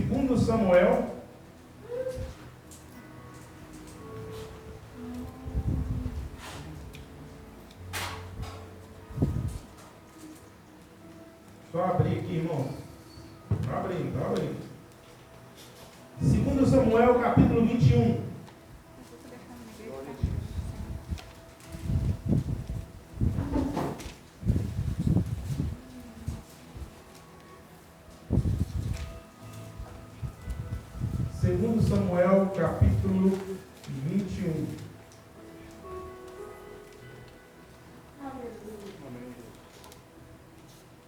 Segundo Samuel, só abrir aqui, irmão. Está abrindo. Segundo Samuel, capítulo 21. Segundo Samuel, capítulo 21.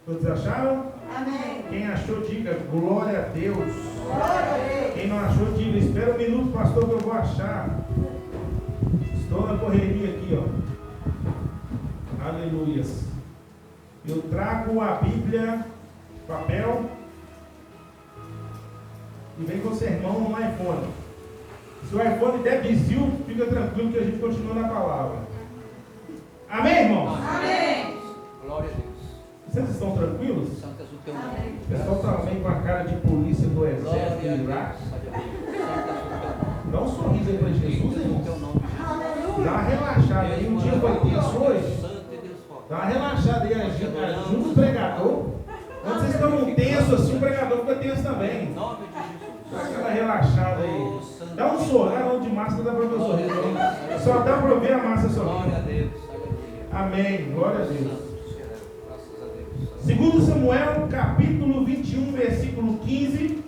Todos acharam? Amém. Quem achou, diga glória a Deus. Glória a Deus. Quem não achou, diga espera um minuto, pastor, que eu vou achar. Estou na correria aqui, ó. Aleluias. Eu trago a Bíblia, papel, e vem com o sermão no iPhone. Se o iPhone der desvio, fica tranquilo que a gente continua na palavra. Amém, irmãos? Amém. Glória a Deus. Vocês estão tranquilos? Santo és o teu Amém. nome. O pessoal está bem com a cara de polícia do Glória exército a do Deus. Iraque. Santo és o teu nome. Dá um sorriso aí para Jesus, Santo é o irmãos. teu nome. Dá uma relaxada aí. Um dia foi tenso hoje. Santo é Deus forte. Dá uma relaxada aí, ajuda o pregador. Quando vocês estão tensos assim, o pregador fica tenso também. Em nome de Jesus. Dá aquela relaxada aí. Dá um sorriso. Não, de máscara dá para ver o sorriso. Só dá para ver a massa Glória sorrindo. a Deus. Aleluia. Amém. Glória a Deus. Santo será. Graças a Deus. Segundo Samuel, capítulo 21, versículo 15.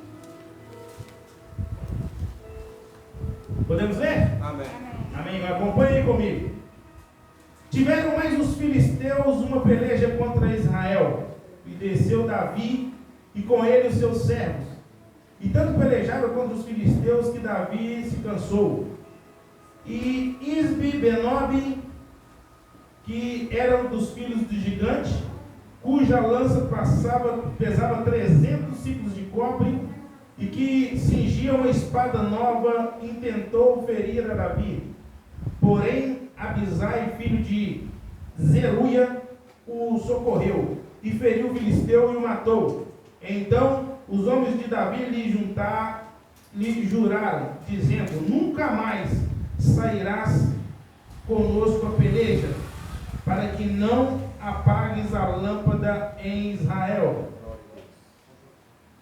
Podemos ler? Amém. Amém. Acompanhe aí comigo. Tiveram mais os filisteus uma peleja contra Israel. E desceu Davi e com ele os seus servos. E tanto pelejaram contra os filisteus que Davi se cansou. E Isbi-Benob, que era um dos filhos do gigante, cuja lança pesava 300 ciclos de cobre, e que cingia uma espada nova, intentou ferir a Davi. Porém, Abisai, filho de Zeruia, o socorreu, e feriu o filisteu e o matou. Então, os homens de Davi lhe juraram, dizendo: nunca mais sairás conosco a peleja, para que não apagues a lâmpada em Israel.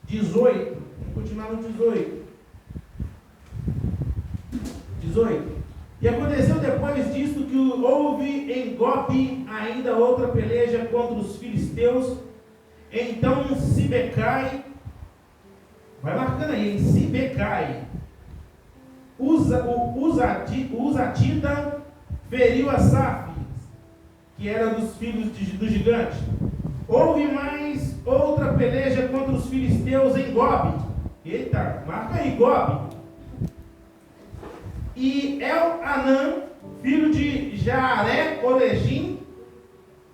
18. Vamos continuar no 18. 18. E aconteceu depois disto que houve em Gobe ainda outra peleja contra os filisteus. Então Sibecai, vai marcando aí, em Sibecai, Uzatida feriu Asaf, que era dos filhos do gigante. Houve mais outra peleja contra os filisteus em Gobe. Eita, marca aí, Gobe. E El-Anã, filho de Jaaré-Oregim,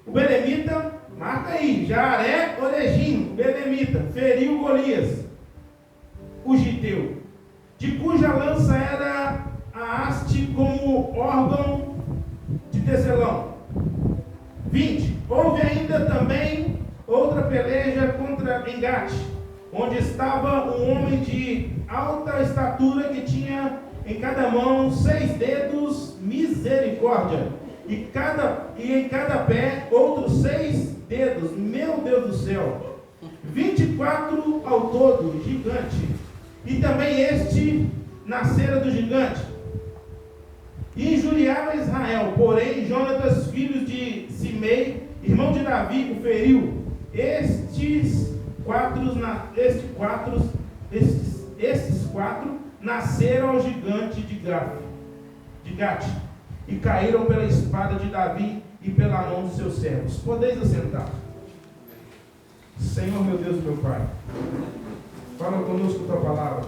o belemita, marca aí, Jaaré-Oregim, o belemita, feriu Golias, o giteu, de cuja lança era a haste como órgão de tecelão. 20. Houve ainda também outra peleja contra Engate, onde estava um homem de alta estatura que tinha em cada mão 6 dedos, misericórdia, e em cada pé outros 6 dedos, meu Deus do céu, 24 ao todo, gigante. E também este nascera do gigante. E injuriava Israel, porém Jonatas, filho de Simei, irmão de Davi, o feriu. Estes quatro nasceram ao gigante de Gate, e caíram pela espada de Davi e pela mão dos seus servos. Podeis assentar. Senhor, meu Deus, meu Pai, fala conosco tua palavra.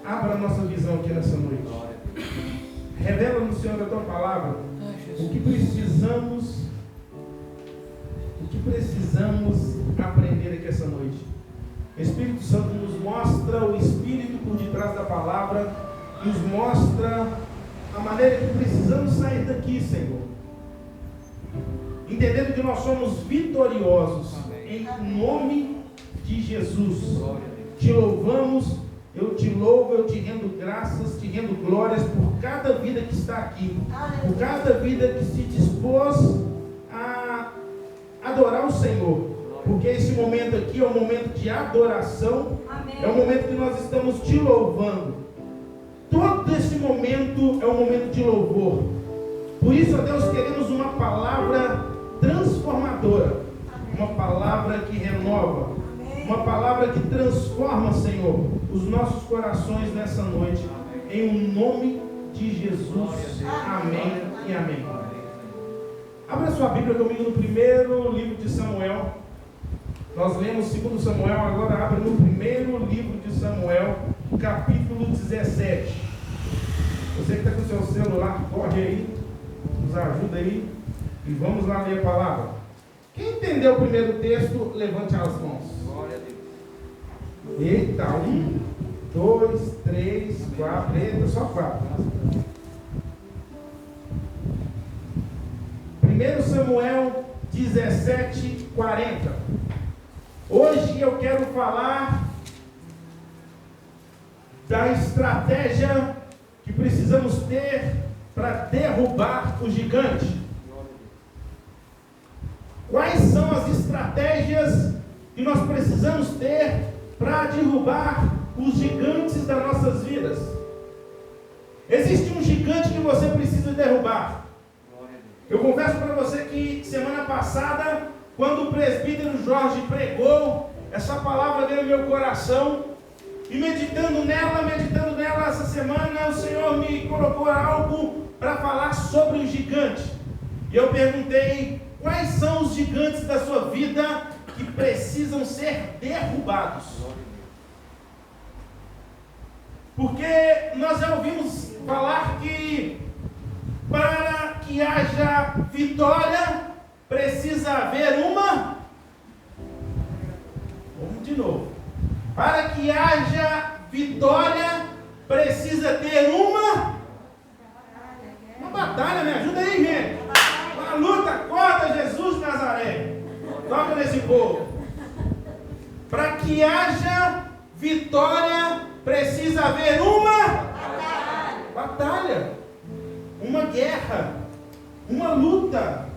Abra a nossa visão aqui nessa noite. Revela-nos, Senhor, a tua palavra, o que precisamos aprender aqui essa noite. Espírito Santo nos mostra o Espírito por detrás da palavra, nos mostra a maneira que precisamos sair daqui, Senhor, entendendo que nós somos vitoriosos. Amém. Em nome de Jesus. te louvamos, eu te louvo, eu te rendo graças, te rendo glórias por cada vida que está aqui, por cada vida que se dispôs a adorar o Senhor, porque esse momento aqui é um momento de adoração, é um momento que nós estamos te louvando. Todo esse momento é um momento de louvor. Por isso, ó Deus, queremos uma palavra transformadora, uma palavra que renova, uma palavra que transforma, Senhor, os nossos corações nessa noite, em um nome de Jesus. Amém e amém. Abra sua Bíblia comigo no primeiro livro de Samuel. Nós lemos 2 Samuel, agora abre no primeiro livro de Samuel, capítulo 17. Você que está com o seu celular, corre aí, nos ajuda aí, e vamos lá ler a palavra. Quem entendeu o primeiro texto, levante as mãos. Glória a Deus. Eita, 1, 2, 3, 4, eita, só 4. 1 Samuel 17, 40. Hoje eu quero falar da estratégia que precisamos ter para derrubar o gigante. Quais são as estratégias que nós precisamos ter para derrubar os gigantes das nossas vidas? Existe um gigante que você precisa derrubar. Eu confesso para você que semana passada, quando o presbítero Jorge pregou, essa palavra veio no meu coração, e meditando nela essa semana, o Senhor me colocou algo para falar sobre o gigante. E eu perguntei: quais são os gigantes da sua vida que precisam ser derrubados? Porque nós já ouvimos falar que para que haja vitória, precisa haver uma... Vamos de novo. Para que haja vitória, precisa ter uma batalha. Me ajuda aí, gente. Uma luta contra Jesus de Nazaré. Toca nesse povo. Para que haja vitória, precisa haver uma batalha, uma guerra, uma luta.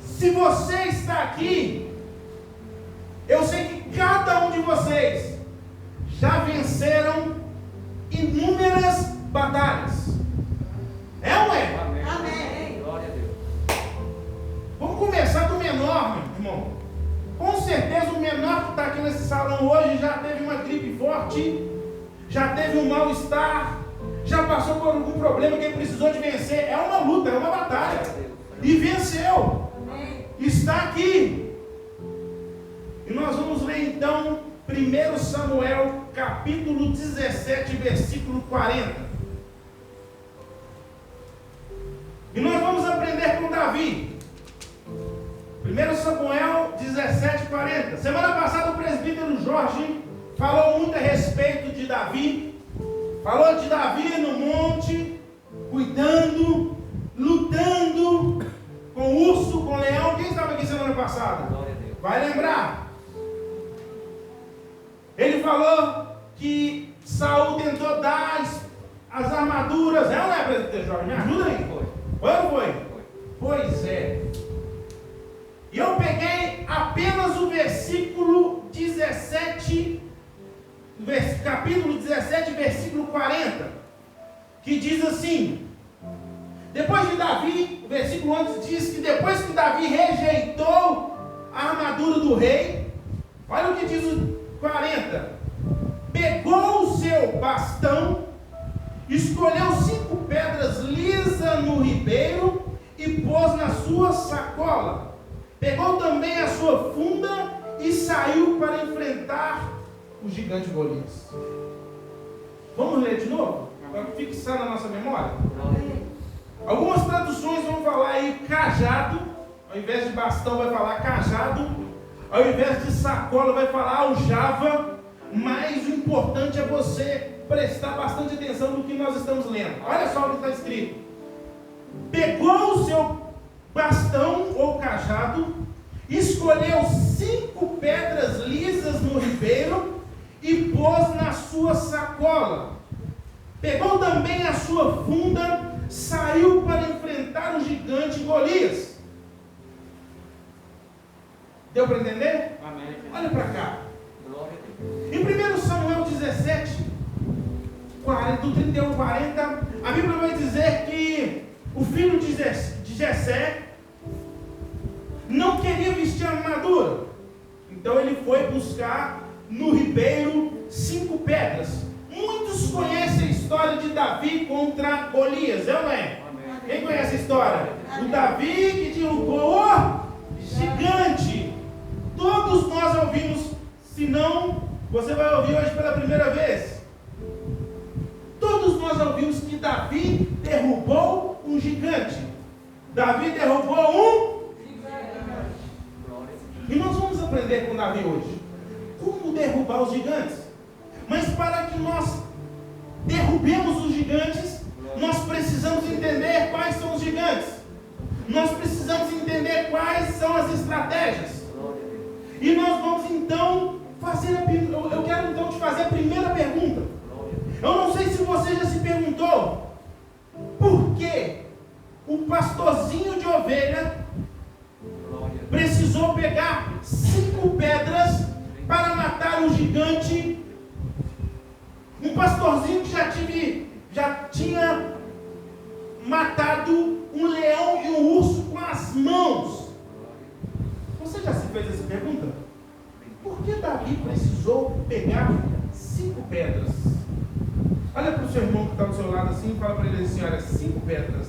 Se você está aqui, eu sei que cada um de vocês já venceram inúmeras batalhas. É ou é? Amém. Amém. Glória a Deus. Vamos começar do menor, meu irmão. Com certeza o menor que está aqui nesse salão hoje já teve uma gripe forte, já teve um mal-estar, já passou por algum problema que ele precisou de vencer. É uma luta, é uma batalha. E venceu. Está aqui. E nós vamos ler então 1 Samuel capítulo 17, versículo 40. E nós vamos aprender com Davi. 1 Samuel 17, 40. Semana passada o presbítero Jorge falou muito a respeito de Davi. Falou de Davi no monte, cuidando, lutando com urso, com leão. Quem estava aqui semana passada? Glória a Deus. Vai lembrar. Ele falou que Saul tentou dar as armaduras. É ou não é, presbítero Jorge? Me ajuda aí. Foi ou não foi? Pois é. E eu peguei apenas o versículo 17, capítulo 17, versículo 40, que diz assim: depois de Davi, o versículo 11 diz que depois que Davi rejeitou a armadura do rei, olha o que diz o 40, pegou o seu bastão, escolheu 5 pedras lisas no ribeiro e pôs na sua sacola. Pegou também a sua funda e saiu para enfrentar o gigante Golias. Vamos ler de novo? Para fixar na nossa memória? Algumas traduções vão falar aí cajado, ao invés de bastão vai falar cajado, ao invés de sacola vai falar aljava, mas o importante é você prestar bastante atenção no que nós estamos lendo. Olha só o que está escrito. Pegou o seu bastão ou cajado, escolheu 5 pedras lisas no pôs na sua sacola. Pegou também a sua funda, saiu para enfrentar o gigante Golias. Deu para entender? Amém. Olha para cá. Glória a Deus. Em 1 Samuel 17, do 31 ao 40, a Bíblia vai dizer que o filho de Jessé não queria vestir a armadura. Então ele foi buscar no ribeiro 5 pedras. Muitos conhecem a história de Davi contra Golias, é ou não é? Amém. Quem conhece a história? O Davi que derrubou o gigante. Todos nós ouvimos, se não, você vai ouvir hoje pela primeira vez. Todos nós ouvimos que Davi derrubou um gigante. Davi derrubou um Glória a Deus. E nós vamos aprender com Davi hoje como derrubar os gigantes. Mas para que nós derrubemos os gigantes, nós precisamos entender quais são os gigantes. Nós precisamos entender quais são as estratégias. Glória a Deus. E nós vamos então fazer eu quero então te fazer a primeira pergunta. Glória a Deus. Eu não sei se você já se perguntou por que o pastorzinho de ovelha Glória a Deus. precisou pegar 5 pedras para matar um gigante. Um pastorzinho que já tinha matado um leão e um urso com as mãos. Você já se fez essa pergunta? Por que Davi precisou pegar 5 pedras? Olha para o seu irmão que está do seu lado assim e fala para ele assim: olha, 5 pedras.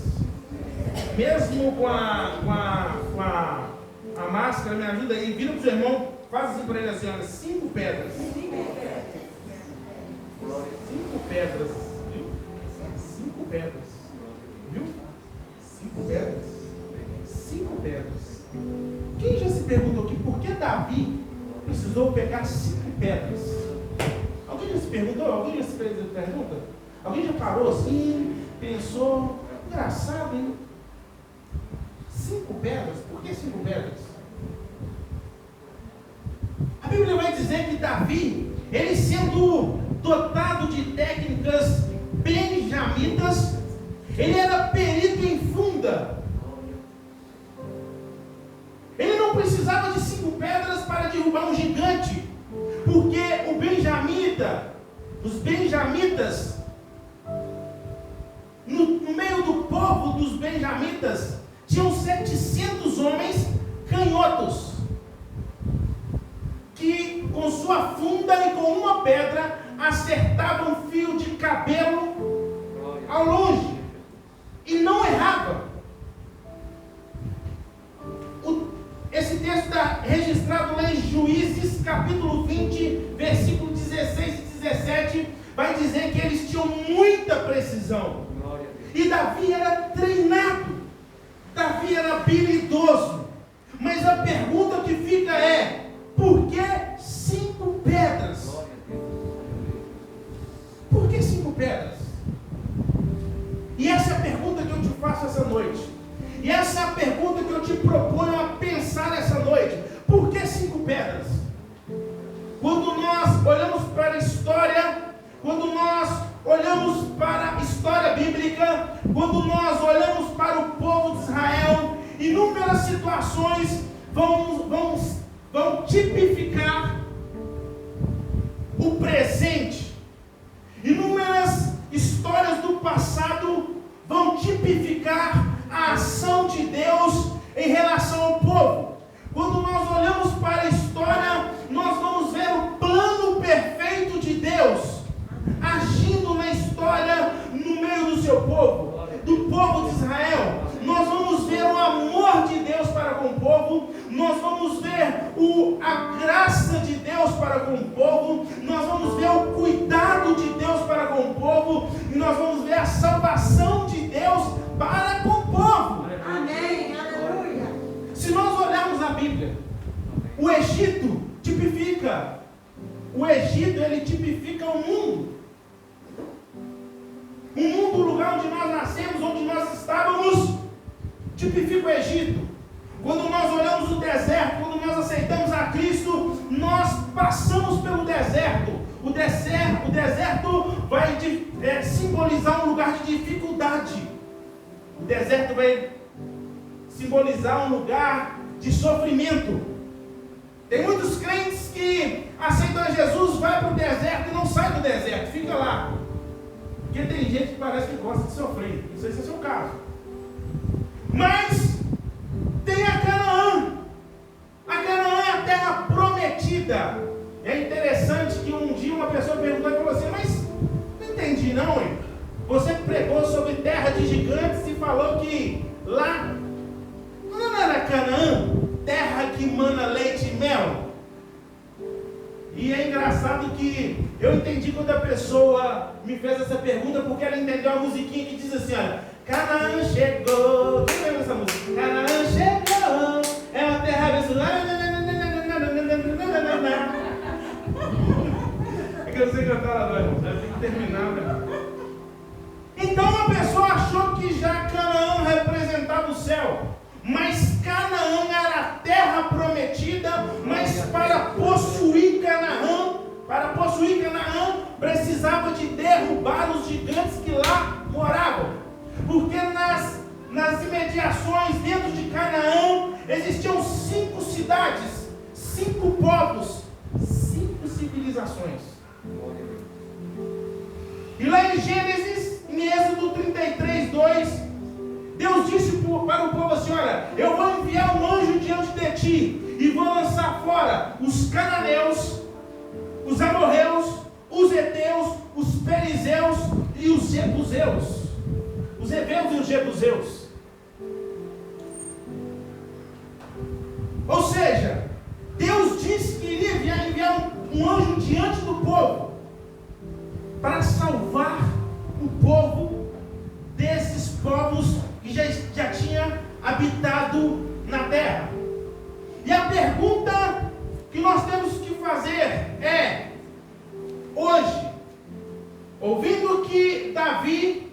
Mesmo com a máscara, me ajuda aí, vira para o seu irmão, faz assim para ele assim: olha, 5 pedras. 5 pedras, viu? 5 pedras, viu? 5 pedras. 5 pedras. Quem já se perguntou aqui por que Davi precisou pegar 5 pedras? Alguém já se perguntou? Alguém já se fez essa pergunta? Alguém já parou assim, pensou? Engraçado, hein? 5 pedras? Por que 5 pedras? A Bíblia vai dizer que Davi, ele sendo dotado de técnicas benjamitas, ele era perito em funda. Ele não precisava de 5 pedras para derrubar um gigante, porque os benjamitas, no meio do povo dos benjamitas, tinham 700 homens canhotos, que com sua funda e com uma pedra acertavam um fio de cabelo ao longe e não errava. Esse texto está registrado lá em Juízes capítulo 20, versículo 16 e 17, vai dizer que eles tinham muita precisão. E Davi era treinado, Davi era habilidoso. Mas a pergunta que fica é: por que 5 pedras? Por que 5 pedras? E essa é a pergunta que eu te faço essa noite. E essa é a pergunta que eu te proponho a pensar essa noite. Por que 5 pedras? Quando nós olhamos para a história, quando nós olhamos para a história bíblica, quando nós olhamos para o povo de Israel, inúmeras situações vão tipificar o presente. Inúmeras histórias do passado vão tipificar a ação de Deus em relação ao povo. Quando nós olhamos para a história, nós vamos ver o plano perfeito de Deus agindo na história no meio do seu povo, do povo de Israel. Nós vamos ver o amor de Deus para com o povo, nós vamos ver a graça de Deus para com o povo, nós vamos ver o cuidado de Deus para com o povo, e nós vamos ver a salvação de Deus para com o povo. Amém. Aleluia. Se nós olharmos a Bíblia, o Egito tipifica o mundo. O mundo, o lugar onde nós nascemos, onde nós estávamos, tipifica o Egito. Quando nós olhamos o deserto, quando nós aceitamos a Cristo, nós passamos pelo deserto. O O deserto vai simbolizar um lugar de dificuldade. O deserto vai simbolizar um lugar de sofrimento. Tem muitos crentes que aceitam Jesus, vai para o deserto e não sai do deserto, fica lá. Porque tem gente que parece que gosta de sofrer. Não sei se é o seu caso. Mas tem a Canaã. A Canaã é a terra prometida. É interessante que um dia uma pessoa perguntou e falou assim: mas não entendi não, hein? Você pregou sobre terra de gigantes e falou que lá não era Canaã, terra que mana leite e mel. E é engraçado que eu entendi quando a pessoa me fez essa pergunta, porque ela entendeu a musiquinha que diz assim, olha: Canaã chegou. Quem lembra essa música? Canaã chegou, é uma terra abençoada. É que eu sei cantar lá, não, irmão. Já tem que terminar, né? Então a pessoa achou que já Canaã representava o céu. Mas Canaã era a terra prometida, mas para possuir Canaã, precisava de derrubar os gigantes que lá moravam. Porque nas imediações, dentro de Canaã, existiam 5 cidades, 5 povos, 5 civilizações. E lá em Gênesis, em Êxodo 33, 2, Deus disse para o povo assim: olha, eu vou enviar um anjo diante de ti e vou lançar fora os cananeus, os amorreus, os heteus, os perizeus e os jebuseus. Os heveus e os jebuseus. Ou seja, Deus disse que iria enviar um anjo diante do povo para salvar o povo desses povos que já tinha habitado na terra. E a pergunta que nós temos que fazer é: hoje, ouvindo que Davi,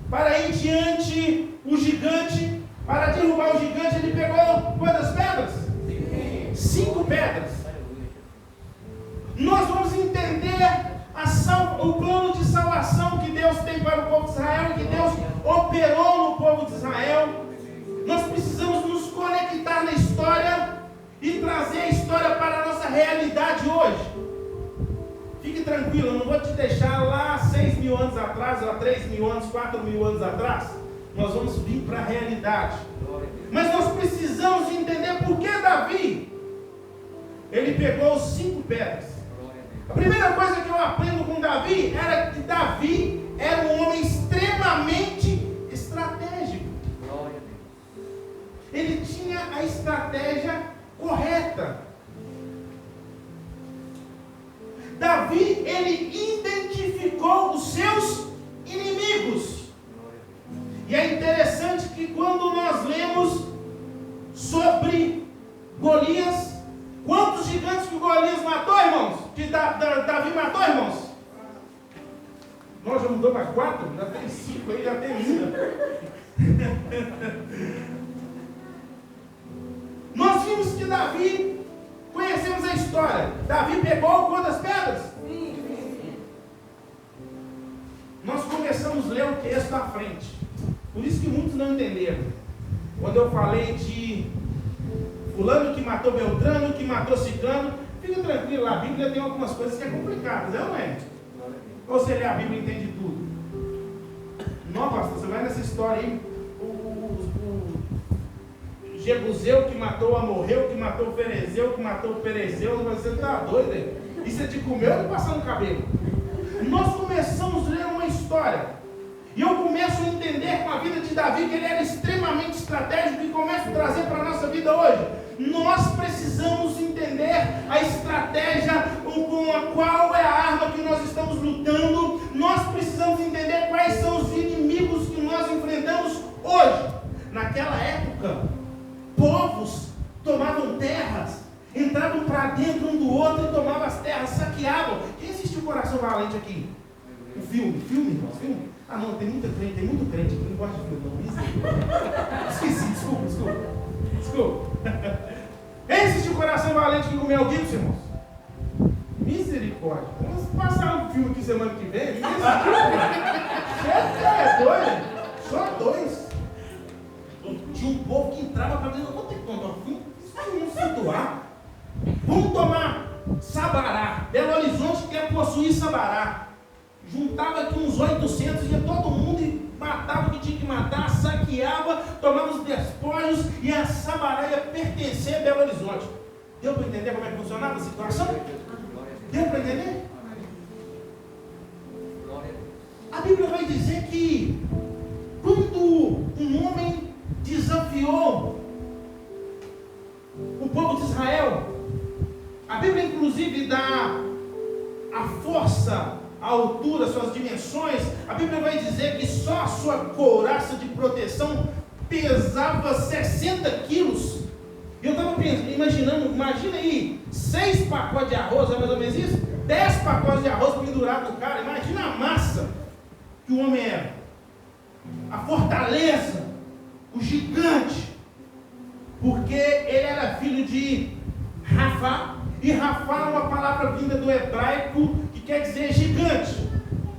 para ir diante o gigante, para derrubar o gigante, ele pegou quantas pedras? 5 pedras. Nós vamos entender o plano de salvação que Deus tem para o povo de Israel, que Deus operou no povo de Israel. Nós precisamos nos conectar na história e trazer a história para a nossa realidade hoje. Fique tranquilo, eu não vou te deixar lá 6.000 anos atrás, lá 3.000 anos, 4.000 anos atrás. Nós vamos vir para a realidade. Mas nós precisamos entender por que Davi, ele pegou 5 pedras. A primeira coisa que eu aprendo com Davi era que Davi era um homem extremamente estratégico. Ele tinha a estratégia correta. Davi, ele identificou os seus inimigos. E é interessante que quando nós lemos sobre Golias, quantos gigantes que Golias matou, irmãos? Que Davi matou, irmãos? Nós já mudou para 4? Já tem 5 aí, já tem ainda. Nós vimos que Davi, conhecemos a história. Davi pegou quantas pedras? Nós começamos a ler o texto à frente. Por isso que muitos não entenderam. Quando eu falei de fulano que matou Beltrano, que matou Ciclano, fica tranquilo, a Bíblia tem algumas coisas que é complicadas, não é? Ou você lê a Bíblia e entende tudo? Não, pastor, você vai nessa história aí, o Jebuseu que matou o Amorreu, que matou o Ferezeu, que matou o Perezeu, você está doido, hein? Isso é de comer ou de passar no cabelo? Nós começamos a ler uma história. E eu começo a entender com a vida de Davi que ele era extremamente estratégico, e começo a trazer para a nossa vida hoje. Nós precisamos entender a estratégia com a qual é a arma que nós estamos lutando. Nós precisamos entender quais são os inimigos que nós enfrentamos hoje. Naquela época, povos tomavam terras, entravam para dentro um do outro e tomavam as terras, saqueavam. Quem assistiu Coração Valente aqui? O filme, irmãos, filme? Ah não, tem muito crente que não gosta de filme, não. Esqueci, desculpa. Quem assistiu Coração Valente que comeu o Gibson, irmãos? Misericórdia. misericórdia. Vamos passar um filme aqui semana que vem. Você é doido? Só 2. Tinha um povo que entrava para dizer, eu vou ter que tomar um filme. Vamos se doar. Vamos tomar Sabará. Belo Horizonte quer possuir Sabará. Juntava aqui uns 800, ia todo mundo e matava o que tinha que matar, saqueava, tomava os despojos e a Sabará ia pertencer a Belo Horizonte. Deu para entender como é que funcionava a situação? Deu para entender? A Bíblia vai dizer que quando um homem desafiou o povo de Israel, a Bíblia inclusive dá a força, a altura, suas dimensões. A Bíblia vai dizer que só a sua couraça de proteção pesava 60 quilos. E eu estava imaginando, imagina aí, 6 pacotes de arroz, é mais ou menos isso? 10 pacotes de arroz pendurados no cara. Imagina a massa que o homem era, a fortaleza, o gigante, porque ele era filho de Rafá, e Rafá é uma palavra vinda do hebraico que quer dizer gigante.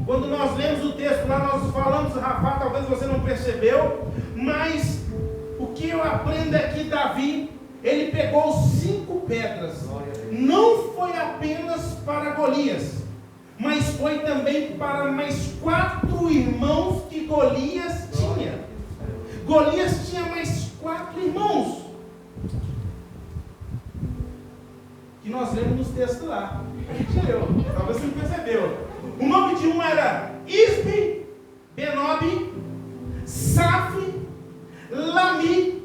Quando nós lemos o texto lá, nós falamos Rafá, talvez você não percebeu, mas o que eu aprendo é que Davi, ele pegou 5 pedras, não foi apenas para Golias, mas foi também para mais 4 irmãos que Golias tinha. Golias tinha mais 4 irmãos, que nós lemos nos textos lá. A gente leu, talvez você não percebeu. O nome de um era Isbi, Benob, Saf, Lami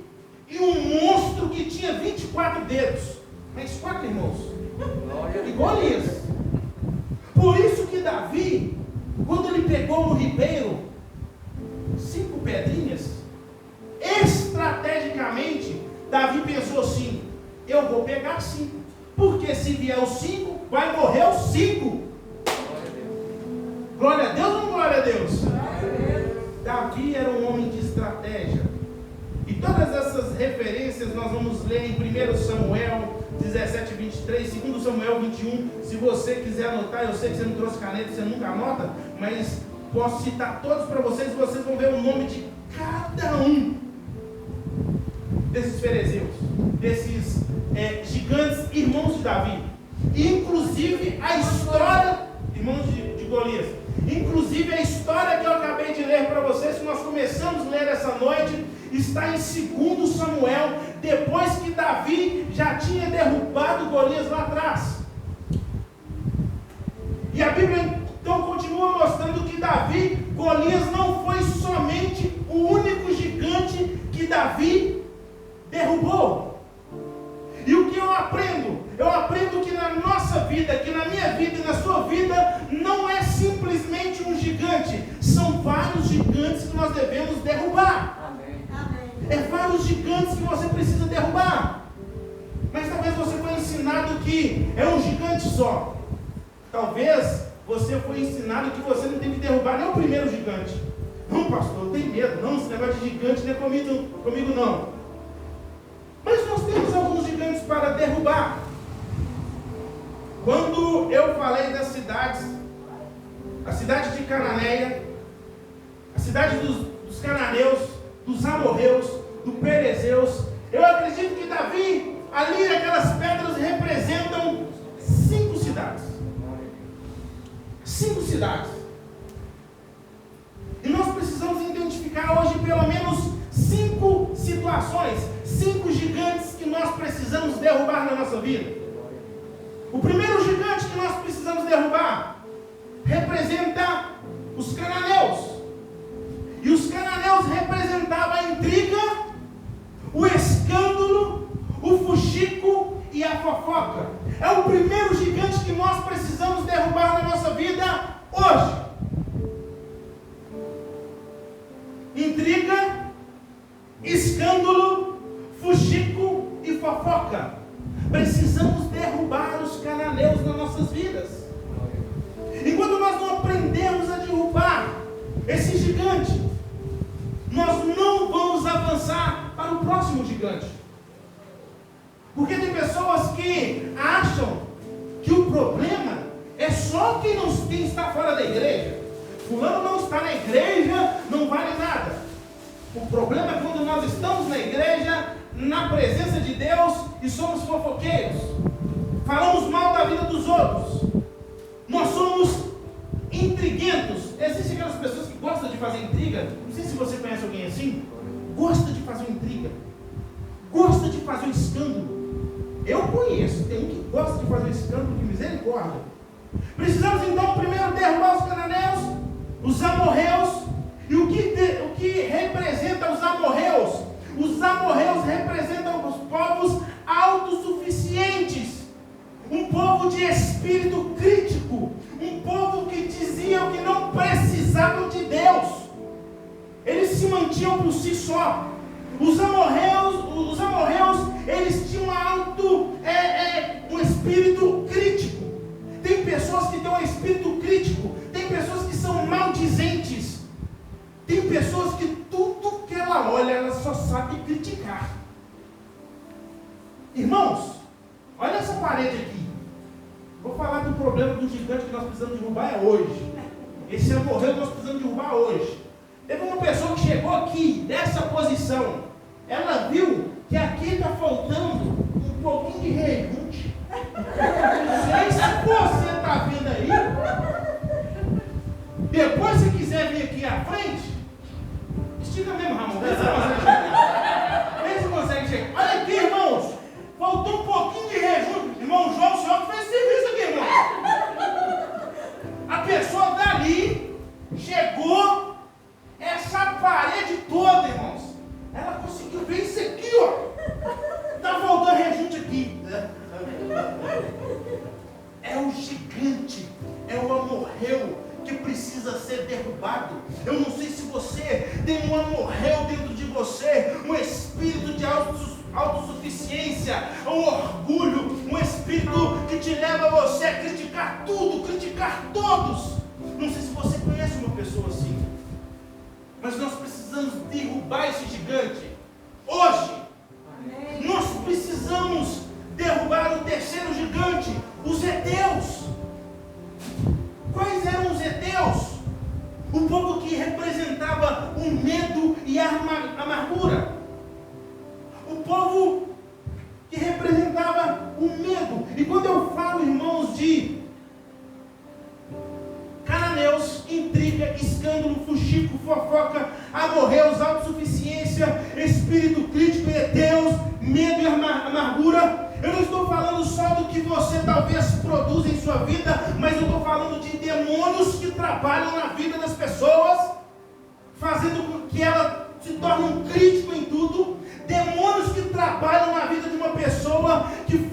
e um monstro que tinha 24 dedos. Mais 4 irmãos. E Golias. Por isso que Davi, quando ele pegou no ribeiro 5 pedrinhas, estrategicamente, Davi pensou assim: eu vou pegar 5, porque se vier os 5, vai morrer os 5. Glória a Deus ou não glória a Deus? Davi era um homem de estratégia. E todas essas referências nós vamos ler em 1 Samuel 17, 23, 2 Samuel 21. Se você quiser anotar, eu sei que você não trouxe caneta, você nunca anota, mas posso citar todos para vocês e vocês vão ver o nome de cada um desses fariseus, desses gigantes, irmãos de Davi. Inclusive a história, irmãos de Golias, inclusive a história que eu acabei de ler para vocês, que nós começamos a ler essa noite, está em 2 Samuel, depois que Davi já tinha derrubado Golias lá atrás. E a Bíblia então continua mostrando que Golias não foi somente o único gigante que Davi derrubou. E o que eu aprendo? Eu aprendo que na nossa vida, que na minha vida e na sua vida, não é simplesmente um gigante, são vários gigantes que nós devemos derrubar. É vários gigantes que você precisa derrubar. Mas talvez você foi ensinado que é um gigante só. Talvez você foi ensinado que você não tem que derrubar nem o primeiro gigante. Não, pastor, eu tenho medo. Não, esse negócio de gigante não é comigo não. Mas nós temos alguns gigantes para derrubar. Quando eu falei das cidades, a cidade de Cananeia, a cidade dos cananeus, dos amorreus, dos perezeus, eu acredito que Davi, ali aquelas pedras representam 5 cidades. 5 cidades. E nós precisamos identificar hoje pelo menos 5 situações, 5 gigantes que nós precisamos derrubar na nossa vida. O primeiro gigante que nós precisamos derrubar representa os cananeus. E os cananeus representavam a intriga, o escândalo, o fuxico e a fofoca. É o primeiro gigante que nós precisamos derrubar na nossa vida hoje. Intriga, escândalo, fuxico e fofoca. Precisamos derrubar os cananeus nas nossas vidas. Enquanto nós não aprendermos a derrubar esse gigante, nós não vamos avançar para o próximo gigante. Porque tem pessoas que acham que o problema é só quem está fora da igreja. Fulano não está na igreja, não vale nada. O problema é quando nós estamos na igreja, na presença de Deus, e somos fofoqueiros. Falamos mal da vida dos outros. Nós somos intriguentos. Existem aquelas pessoas que gostam de fazer intriga. Não sei se você conhece alguém assim. Gosta de fazer uma intriga. Gosta de fazer um escândalo. Eu conheço. Tem um que gosta de fazer um escândalo de misericórdia. Precisamos então primeiro derrubar os cananeus, os amorreus. E o que representa os amorreus? Os amorreus representam os povos autossuficientes. Um povo de espírito crítico. Um povo que diziam que não precisavam de Deus. Eles se mantinham por si só. Os amorreus, eles tinham um espírito crítico. Tem pessoas que têm um espírito crítico. Tem pessoas que são maldizentes. Tem pessoas que tudo que ela olha, ela só sabe criticar. Irmãos, olha essa parede aqui. Vou falar do problema do gigante que nós precisamos derrubar hoje. Esse amorreu nós precisamos derrubar hoje. Teve uma pessoa que chegou aqui, nessa posição. Ela viu que aqui está faltando um pouquinho de rejunte. Não sei se você está vendo aí. Depois, se quiser vir aqui à frente, estica mesmo, Ramon. Vê se você consegue chegar. Vê se consegue chegar. Olha aqui, irmãos. Faltou um pouquinho de rejunte. Irmão João, o senhor que fez serviço aqui, irmão. A pessoa dali chegou, essa parede toda, irmãos. Ela conseguiu ver isso aqui, ó. Tá faltando rejunte aqui. É o gigante, é o amorreu que precisa ser derrubado. Eu não sei se você tem um amorreu dentro de você, um espírito de autossuficiência, um orgulho, um espírito que te leva a você a criticar tudo, criticar todos. Não sei se você conhece uma pessoa assim, mas nós precisamos derrubar esse gigante hoje. Amém. Nós precisamos derrubar o terceiro gigante, os heteus. Quais eram os heteus? O povo que representava o medo e a amargura. O povo que representava o medo. E quando eu falo, irmãos, de cananeus, intriga, escândalo, fuxico, fofoca, amorreus, autossuficiência, espírito crítico, heteus, medo e amargura, eu não estou falando só do que você talvez produza em sua vida, mas eu estou falando de demônios que trabalham na vida das pessoas.